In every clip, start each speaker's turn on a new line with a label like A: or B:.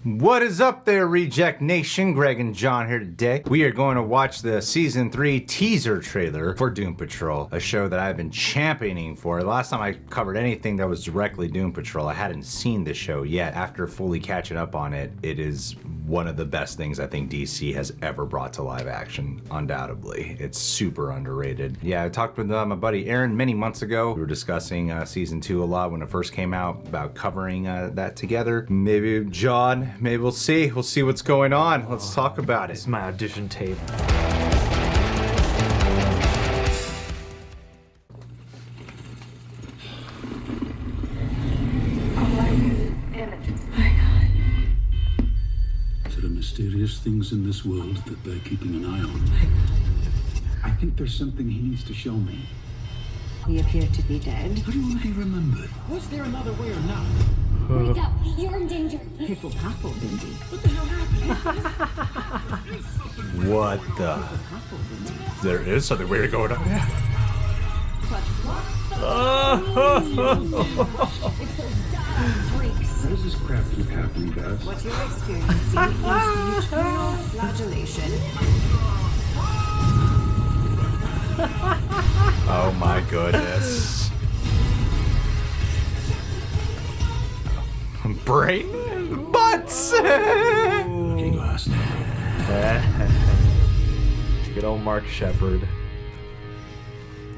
A: What is up there, Reject Nation? Greg and John here today. We are going to watch the Season 3 teaser trailer for Doom Patrol, a show that I've been championing for. The last time I covered anything that was directly Doom Patrol, I hadn't seen the show yet. After fully catching up on it, it is one of the best things I think DC has ever brought to live action, undoubtedly. It's super underrated. Yeah, I talked with my buddy Aaron many months ago. We were discussing Season 2 a lot when it first came out, about covering that together. Maybe John, maybe we'll see. We'll see what's going on. Let's talk about it.
B: This is my audition tape.
C: Mysterious things in this world that they're keeping an eye on. I think there's something he needs to show me.
D: We appear to be dead.
C: How do you want to be remembered? Was there another way or not?
D: Wake up! You're in danger. Piffle paffle, Bindi.
C: What the hell happened?
A: What the? There is something weird going on.
D: It's those dire freaks.
C: How does this crap keep happening, guys?
D: What you're experiencing is the eternal flagellation.
A: Oh my goodness. Brain butts.
C: Looking last.
B: Good old Mark Shepard.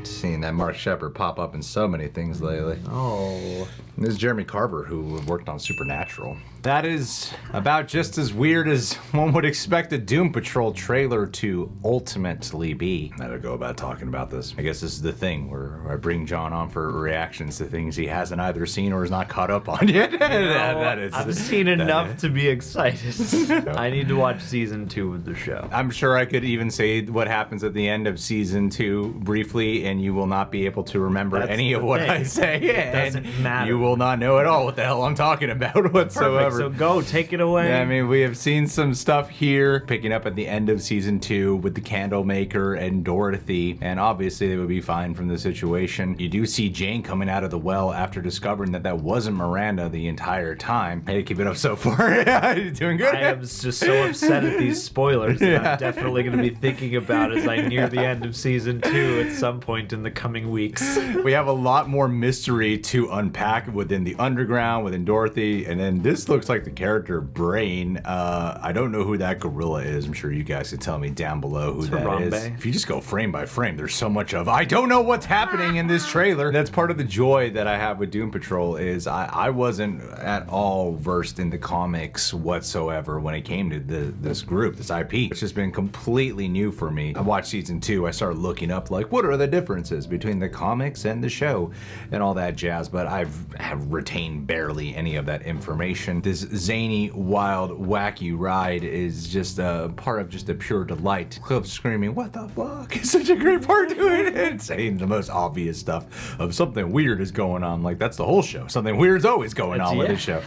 A: Seeing that Mark Shepard pop up in so many things lately.
B: Oh.
A: This is Jeremy Carver, who worked on Supernatural. That is about just as weird as one would expect a Doom Patrol trailer to ultimately be. How to go about talking about this. I guess this is the thing where I bring John on for reactions to things he hasn't either seen or is not caught up on yet.
B: I've seen enough to be excited. I need to watch season 2 of the show.
A: I'm sure I could even say what happens at the end of season 2 briefly, and you will not be able to remember any of what I say.
B: It doesn't matter.
A: You will not know at all what the hell I'm talking about whatsoever.
B: Perfect, so go, take it away.
A: Yeah, I mean, we have seen some stuff here, picking up at the end of season 2 with the Candlemaker and Dorothy, and obviously they would be fine from the situation. You do see Jane coming out of the well after discovering that that wasn't Miranda the entire time. Hey, keep it up so far. Yeah, you're doing good.
B: I am just so upset at these spoilers that I'm definitely going to be thinking about as I near the end of season 2 at some point in the coming weeks.
A: We have a lot more mystery to unpack within the underground, within Dorothy, and then this looks like the character Brain. I don't know who that gorilla is. I'm sure you guys can tell me down below who that is. If you just go frame by frame, there's so much of I don't know what's happening in this trailer. That's part of the joy that I have with Doom Patrol is I wasn't at all versed in the comics whatsoever when it came to this group, this IP. It's just been completely new for me. I watched season 2. I started looking up like what are the differences between the comics and the show and all that jazz, but I have retained barely any of that information. This zany, wild, wacky ride is just a part of just a pure delight. Cliff screaming, "What the fuck?" It's such a great part to it. And saying the most obvious stuff of something weird is going on. Like that's the whole show. Something weird's always going on with this show.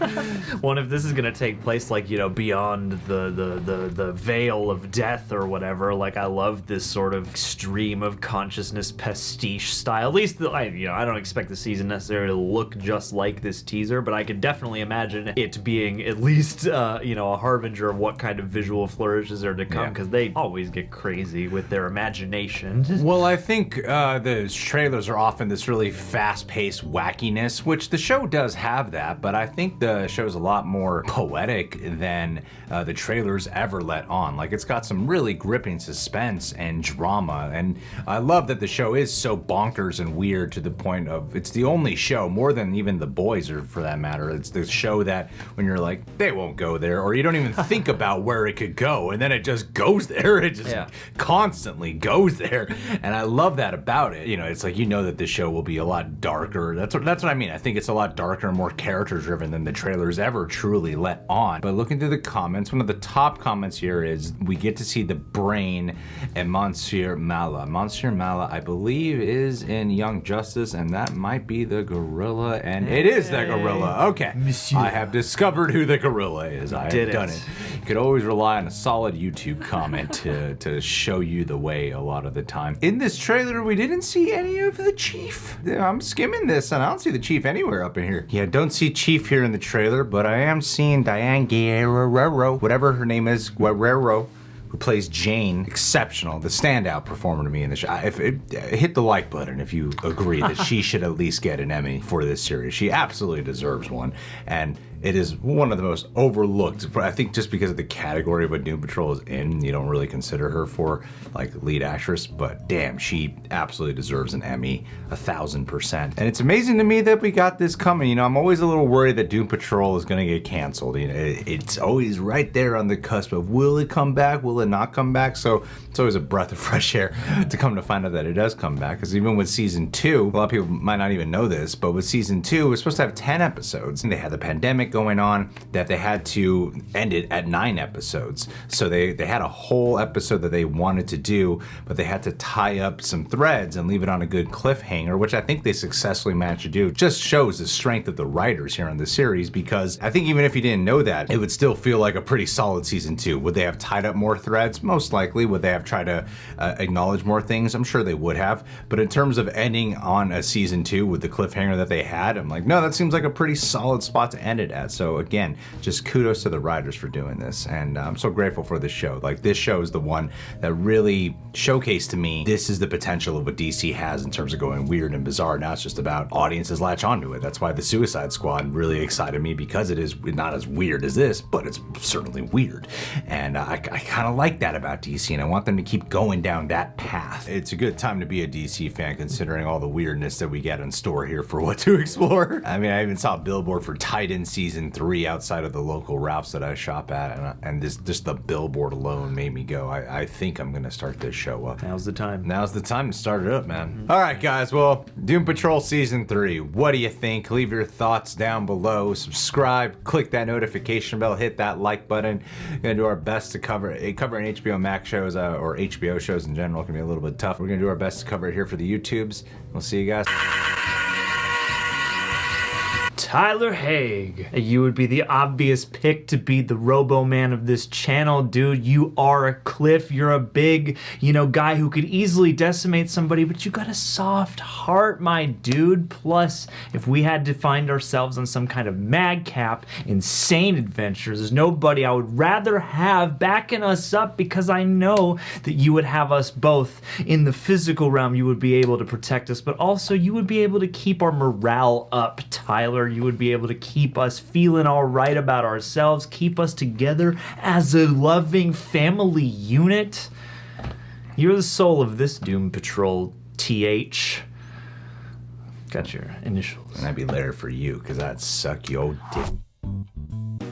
B: Well, if this is gonna take place like, you know, beyond the veil of death or whatever, like I love this sort of stream of consciousness pastiche style. At least I don't expect the season necessarily to look just like this teaser, but I can definitely imagine it being at least a harbinger of what kind of visual flourishes are to come, because they always get crazy with their imagination.
A: Well, I think the trailers are often this really fast-paced wackiness, which the show does have that, but I think the show's a lot more poetic than the trailers ever let on. Like, it's got some really gripping suspense and drama, and I love that the show is so bonkers and weird to the point of it's the only show, more than even The Boys or for that matter, it's the show that when you're like, they won't go there, or you don't even think about where it could go, and then it just goes there. It just constantly goes there, and I love that about it. You know, it's like, you know that this show will be a lot darker. That's what I mean. I think it's a lot darker and more character driven than the trailers ever truly let on. But looking through the comments, one of the top comments here is we get to see the Brain and Monsieur Mallah. Monsieur Mallah, I believe, is in Young Justice, and that might be the gorilla, and it is that gorilla. Okay, Monsieur. I have discovered discovered who the gorilla is. I have done it. You could always rely on a solid YouTube comment to show you the way a lot of the time. In this trailer, we didn't see any of the Chief. I'm skimming this, and I don't see the Chief anywhere up in here. Yeah, don't see Chief here in the trailer, but I am seeing Diane Guerrero, whatever her name is, Guerrero, who plays Jane. Exceptional, the standout performer to me in the show. Hit the like button if you agree that she should at least get an Emmy for this series. She absolutely deserves one, and it is one of the most overlooked, I think just because of the category of what Doom Patrol is in, you don't really consider her for like lead actress, but damn, she absolutely deserves an Emmy, 1000%. And it's amazing to me that we got this coming. You know, I'm always a little worried that Doom Patrol is gonna get canceled. You know, it's always right there on the cusp of will it come back, will it not come back? So it's always a breath of fresh air to come to find out that it does come back, because even with season 2, a lot of people might not even know this, but with season 2, it was supposed to have 10 episodes, and they had the pandemic going on that they had to end it at 9 episodes. So they had a whole episode that they wanted to do, but they had to tie up some threads and leave it on a good cliffhanger, which I think they successfully managed to do. Just shows the strength of the writers here on the series, because I think even if you didn't know that, it would still feel like a pretty solid season 2. Would they have tied up more threads? Most likely. Would they have tried to acknowledge more things? I'm sure they would have. But in terms of ending on a season 2 with the cliffhanger that they had, I'm like, no, that seems like a pretty solid spot to end it at. So again, just kudos to the writers for doing this, and I'm so grateful for this show. Like, this show is the one that really showcased to me this is the potential of what DC has in terms of going weird and bizarre. Now it's just about audiences latch onto it. That's why the Suicide Squad really excited me, because it is not as weird as this, but it's certainly weird, and I kind of like that about DC, and I want them to keep going down that path. It's a good time to be a DC fan, considering all the weirdness that we get in store here for what to explore. I mean, I even saw a billboard for Titan season 3 outside of the local Ralph's that I shop at, and just the billboard alone made me go, I think I'm gonna start this show up.
B: Now's the time.
A: Now's the time to start it up, man. All right, guys, well, Doom Patrol season 3, what do you think? Leave your thoughts down below, subscribe, click that notification bell, hit that like button. We're gonna do our best to cover covering HBO Max shows, or HBO shows in general can be a little bit tough. We're gonna do our best to cover it here for the YouTubes. We'll see you guys.
B: Tyler Haig. You would be the obvious pick to be the Robo-Man of this channel, dude. You are a cliff. You're a big, guy who could easily decimate somebody, but you got a soft heart, my dude. Plus, if we had to find ourselves on some kind of madcap, insane adventures, there's nobody I would rather have backing us up, because I know that you would have us both in the physical realm. You would be able to protect us, but also you would be able to keep our morale up, Tyler. You would be able to keep us feeling all right about ourselves, keep us together as a loving family unit. You're the soul of this Doom Patrol, TH. Got your initials.
A: And I'd be there for you, because I'd suck your dick.